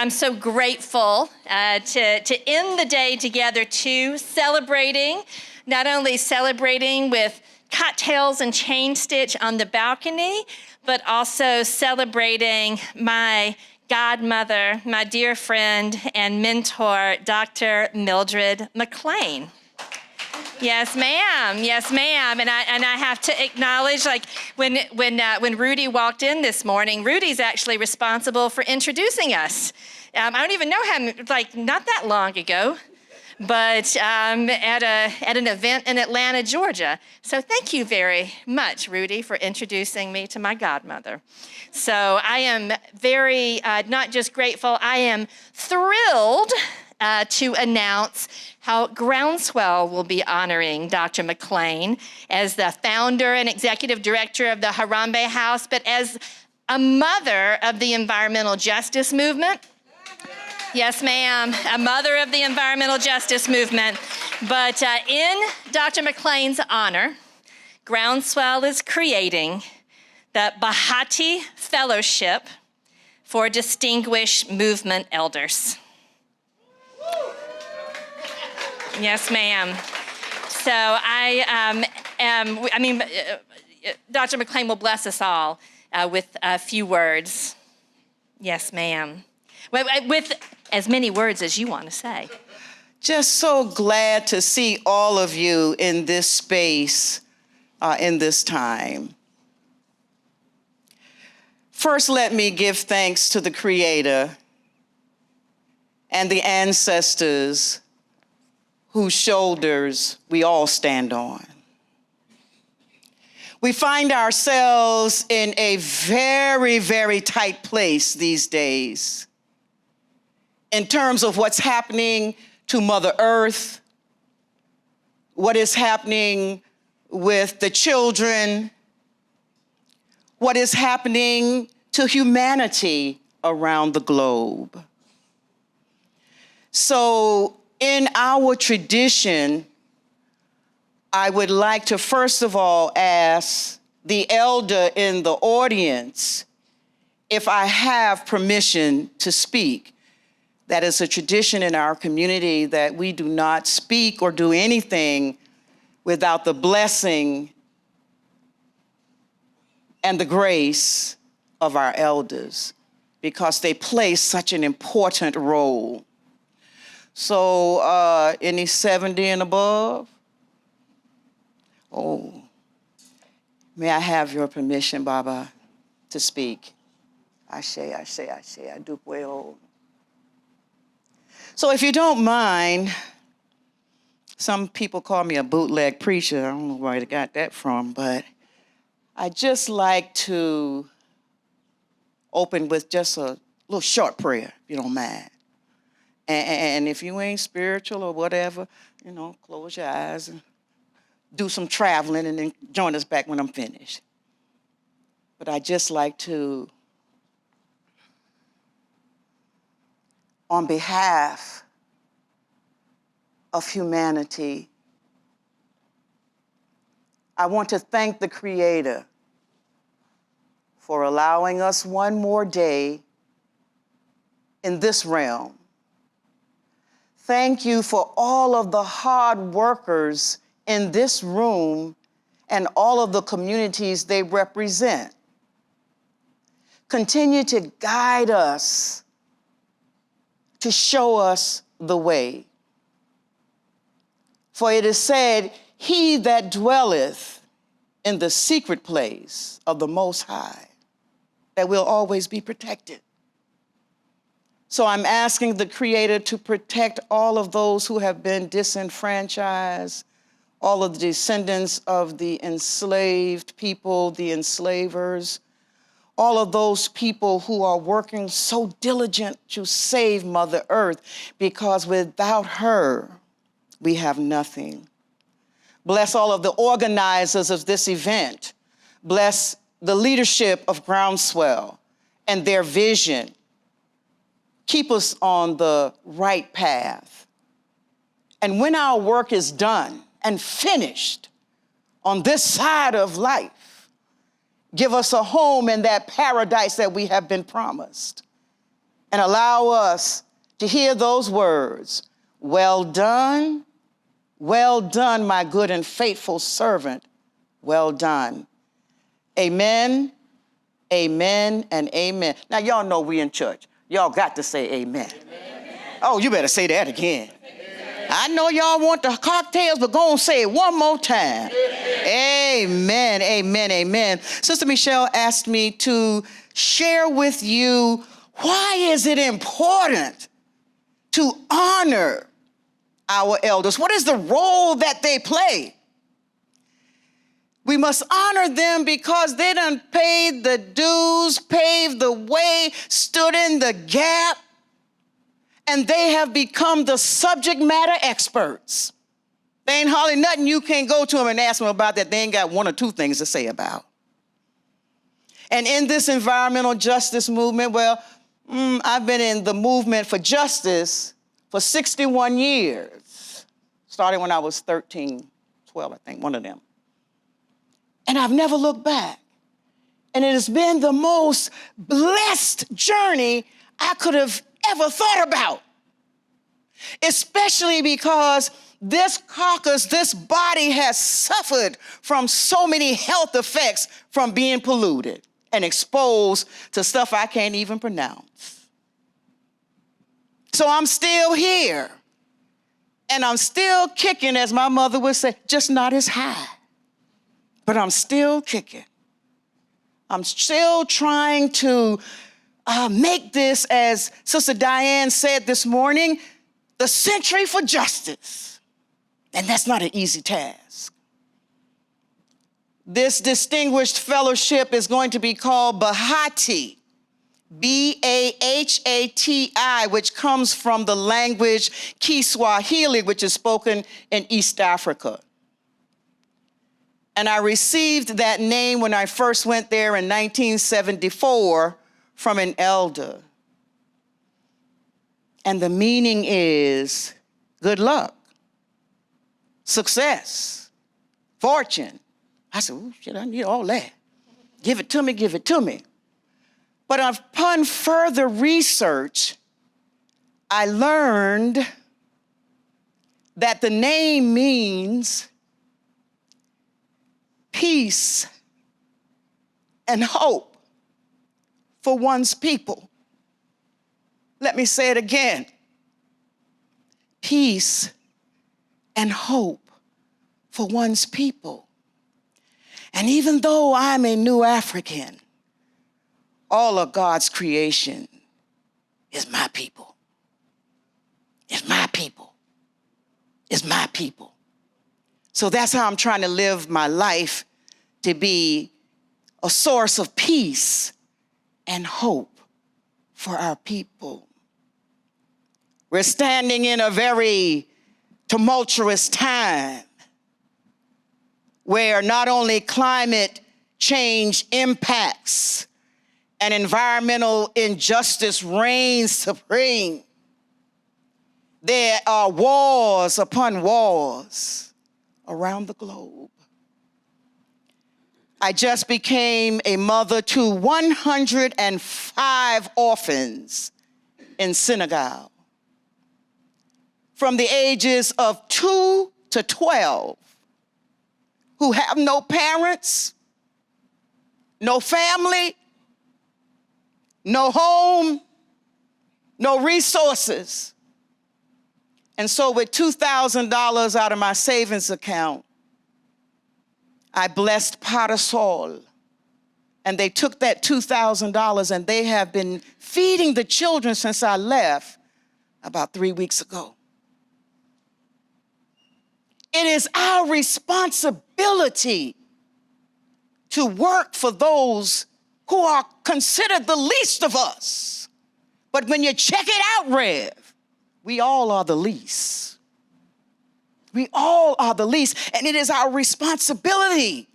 I'm so grateful to end the day together too, not only celebrating with cocktails and chain stitch on the balcony, but also celebrating my godmother, my dear friend and mentor, Dr. Mildred McClain. Yes, ma'am. Yes, ma'am. And I have to acknowledge, like when Rudy walked in this morning, Rudy's actually responsible for introducing us. I don't even know him, like not that long ago, but at an event in Atlanta, Georgia. So thank you very much, Rudy, for introducing me to my godmother. So I am very not just grateful, I am thrilled to announce how Groundswell will be honoring Dr. McClain as the founder and executive director of the Harambee House, but as a mother of the environmental justice movement. Yes, ma'am, a mother of the environmental justice movement. But in Dr. McClain's honor, Groundswell is creating the Bahati Fellowship for Distinguished Movement Elders. Yes, ma'am. So Dr. McClain will bless us all with a few words. Yes, ma'am. With as many words as you want to say. Just so glad to see all of you in this space, in this time. First, let me give thanks to the Creator and the ancestors whose shoulders we all stand on. We find ourselves in a very, very tight place these days in terms of what's happening to Mother Earth, what is happening with the children, what is happening to humanity around the globe. So in our tradition, I would like to first of all ask the elder in the audience if I have permission to speak. That is a tradition in our community that we do not speak or do anything without the blessing and the grace of our elders, because they play such an important role. So any 70 and above? Oh, may I have your permission, Baba, to speak? Ashe, ashe, ashe, I do well. So if you don't mind, some people call me a bootleg preacher. I don't know where they got that from, but I'd just like to open with just a little short prayer, if you don't mind. And if you ain't spiritual or whatever, you know, close your eyes and do some traveling and then join us back when I'm finished. But I'd just like to, on behalf of humanity, I want to thank the Creator for allowing us one more day in this realm. Thank you for all of the hard workers in this room and all of the communities they represent. Continue to guide us, to show us the way. For it is said, he that dwelleth in the secret place of the Most High, that will always be protected. So I'm asking the Creator to protect all of those who have been disenfranchised, all of the descendants of the enslaved people, the enslavers, all of those people who are working so diligent to save Mother Earth, because without her, we have nothing. Bless all of the organizers of this event. Bless the leadership of Groundswell and their vision. Keep us on the right path. And when our work is done and finished on this side of life, give us a home in that paradise that we have been promised. and allow us to hear those words, well done, my good and faithful servant, well done. Amen, amen, and amen. Now, y'all know we in church. Y'all got to say amen. Amen. Oh, you better say that again. Amen. I know y'all want the cocktails, but go and say it one more time. Amen, amen, amen. Sister Michelle asked me to share with you why is it important to honor our elders. What is the role that they play? We must honor them because they done paid the dues, paved the way, stood in the gap, and they have become the subject matter experts. There ain't hardly nothing you can't go to them and ask them about that they ain't got one or two things to say about. And in this environmental justice movement, I've been in the movement for justice for 61 years, starting when I was 13, 12, I think, one of them. And I've never looked back. And it has been the most blessed journey I could have ever thought about, especially because this carcass, this body has suffered from so many health effects from being polluted and exposed to stuff I can't even pronounce. So I'm still here, and I'm still kicking, as my mother would say, just not as high, but I'm still kicking. I'm still trying to make this, as Sister Diane said this morning, the century for justice. And that's not an easy task. This distinguished fellowship is going to be called Bahati, B-A-H-A-T-I, which comes from the language Kiswahili, which is spoken in East Africa. And I received that name when I first went there in 1974 from an elder. And the meaning is good luck, success, fortune. I said, oh, shit, I need all that. Give it to me, give it to me. But upon further research, I learned that the name means peace and hope for one's people. Let me say it again. Peace and hope for one's people. And even though I'm a new African, all of God's creation is my people. It's my people. It's my people. So that's how I'm trying to live my life, to be a source of peace and hope for our people. We're standing in a very tumultuous time where not only climate change impacts and environmental injustice reigns supreme, there are wars upon wars around the globe. I just became a mother to 105 orphans in Senegal, from the ages of 2 to 12, who have no parents, no family, no home, no resources. And so with $2,000 out of my savings account, I blessed Parasol. And they took that $2,000 and they have been feeding the children since I left about 3 weeks ago. It is our responsibility to work for those who are considered the least of us. But when you check it out, Rev, we all are the least. We all are the least. And it is our responsibility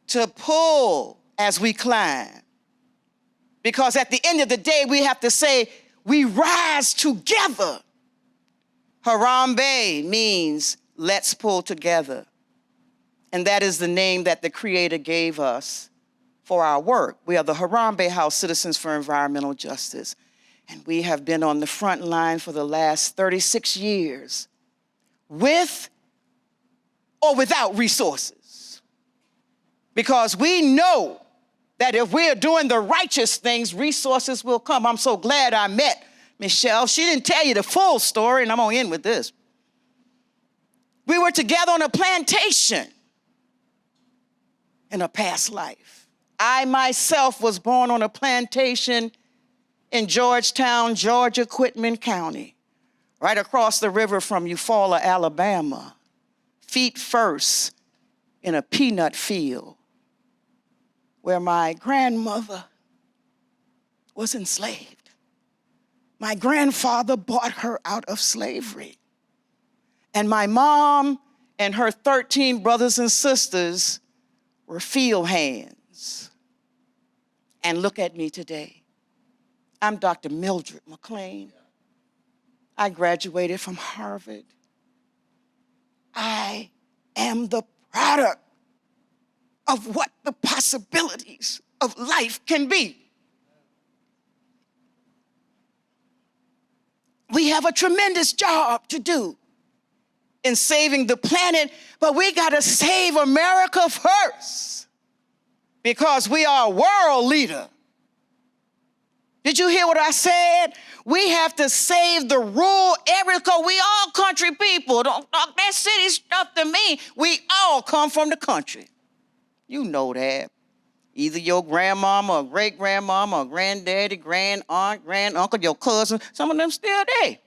to pull as we climb. Because at the end of the day, we have to say, we rise together. Harambee means let's pull together. And that is the name that the Creator gave us for our work. We are the Harambee House Citizens for Environmental Justice, and we have been on the front line for the last 36 years with or without resources. Because we know that if we're doing the righteous things, resources will come. I'm so glad I met Michelle. She didn't tell you the full story, and I'm gonna end with this. We were together on a plantation in a past life. I myself was born on a plantation in Georgetown, Georgia, Quitman County, right across the river from Eufaula, Alabama, feet first in a peanut field where my grandmother was enslaved. My grandfather bought her out of slavery. And my mom and her 13 brothers and sisters were field hands. And look at me today. I'm Dr. Mildred McClain. I graduated from Harvard. I am the product of what the possibilities of life can be. We have a tremendous job to do in saving the planet, but we gotta save America first because we are a world leader. Did you hear what I said? We have to save the rural areas because we all country people. Don't talk that city stuff to me. We all come from the country. You know that. Either your grandmama or great-grandmama or granddaddy, grand-aunt, grand-uncle, your cousin, some of them still there.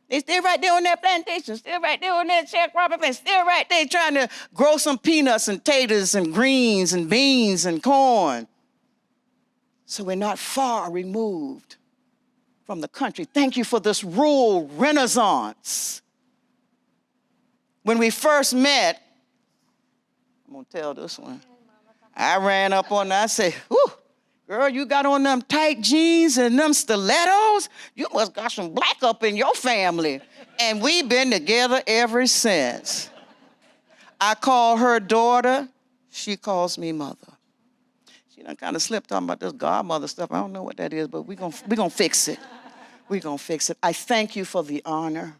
They still right there on that plantation, still right there on that sharecropping place, still right there trying to grow some peanuts and taters and greens and beans and corn. So we're not far removed from the country. Thank you for this rural renaissance. When we first met, I'm gonna tell this one. I ran up on her, I said, whew, girl, you got on them tight jeans and them stilettos? You must got some black up in your family. And we've been together ever since. I call her daughter, she calls me mother. She done kind of slipped talking about this godmother stuff. I don't know what that is, but we're gonna fix it. We're gonna fix it. I thank you for the honor.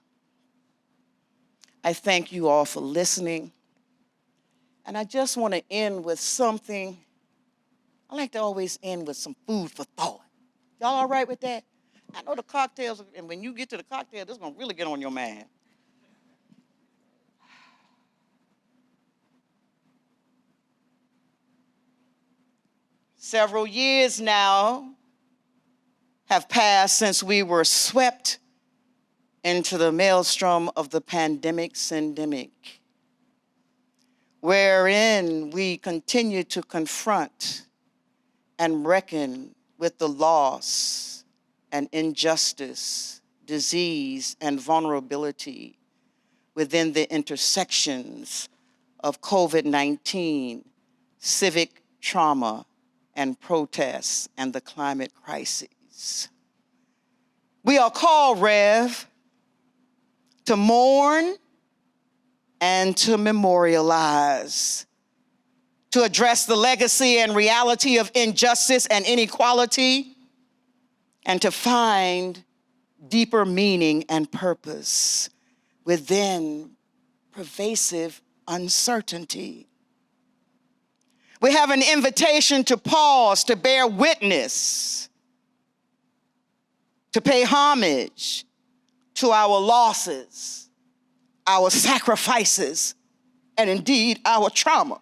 I thank you all for listening. And I just want to end with something. I like to always end with some food for thought. Y'all all right with that? I know the cocktails, and when you get to the cocktail, this is going to really get on your mind. Several years now have passed since we were swept into the maelstrom of the pandemic syndemic, wherein we continue to confront and reckon with the loss and injustice, disease, and vulnerability within the intersections of COVID-19, civic trauma, and protests, and the climate crises. We are called, Rev, to mourn and to memorialize, to address the legacy and reality of injustice and inequality, and to find deeper meaning and purpose within pervasive uncertainty. We have an invitation to pause, to bear witness, to pay homage to our losses, our sacrifices, and indeed our trauma,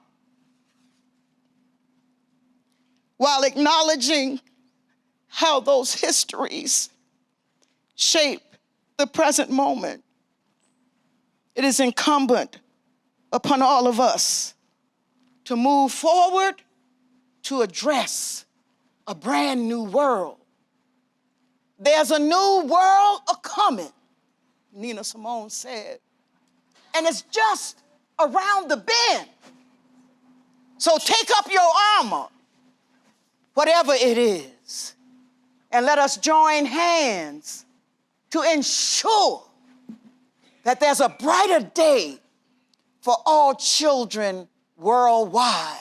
while acknowledging how those histories shape the present moment. It is incumbent upon all of us to move forward to address a brand new world. There's a new world a-coming, Nina Simone said, and it's just around the bend. So take up your armor, whatever it is, and let us join hands to ensure that there's a brighter day for all children worldwide.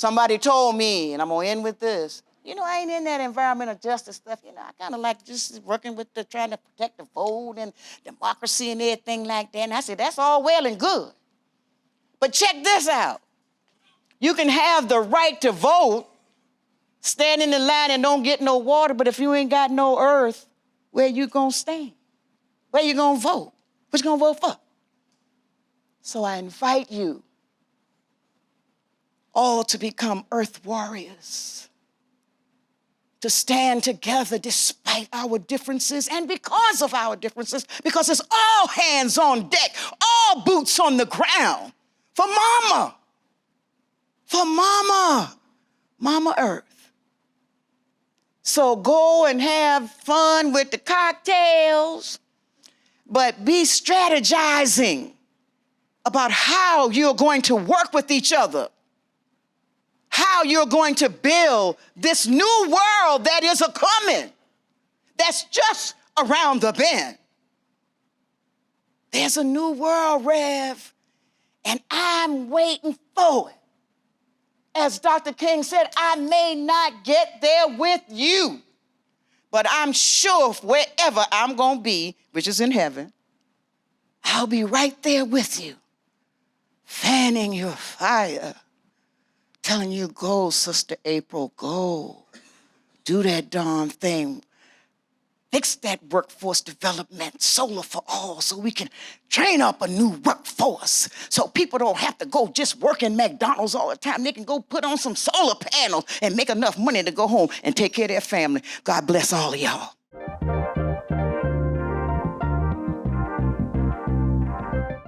Somebody told me, and I'm gonna end with this, you know, I ain't in that environmental justice stuff. You know, I kind of like just working with trying to protect the vote and democracy and everything like that. And I said, that's all well and good. But check this out. You can have the right to vote, stand in the line and don't get no water, but if you ain't got no earth, where you gonna stand? Where you gonna vote? What you gonna vote for? So I invite you all to become earth warriors, to stand together despite our differences and because of our differences, because it's all hands on deck, all boots on the ground for mama, Mama Earth. So go and have fun with the cocktails, but be strategizing about how you're going to work with each other, how you're going to build this new world that is a-coming, that's just around the bend. There's a new world, Rev, and I'm waiting for it. As Dr. King said, I may not get there with you, but I'm sure wherever I'm gonna be, which is in heaven, I'll be right there with you, fanning your fire, telling you, go, Sister April, go. Do that darn thing. Fix that workforce development, solar for all, so we can train up a new workforce so people don't have to go just work in McDonald's all the time. They can go put on some solar panels and make enough money to go home and take care of their family. God bless all of y'all.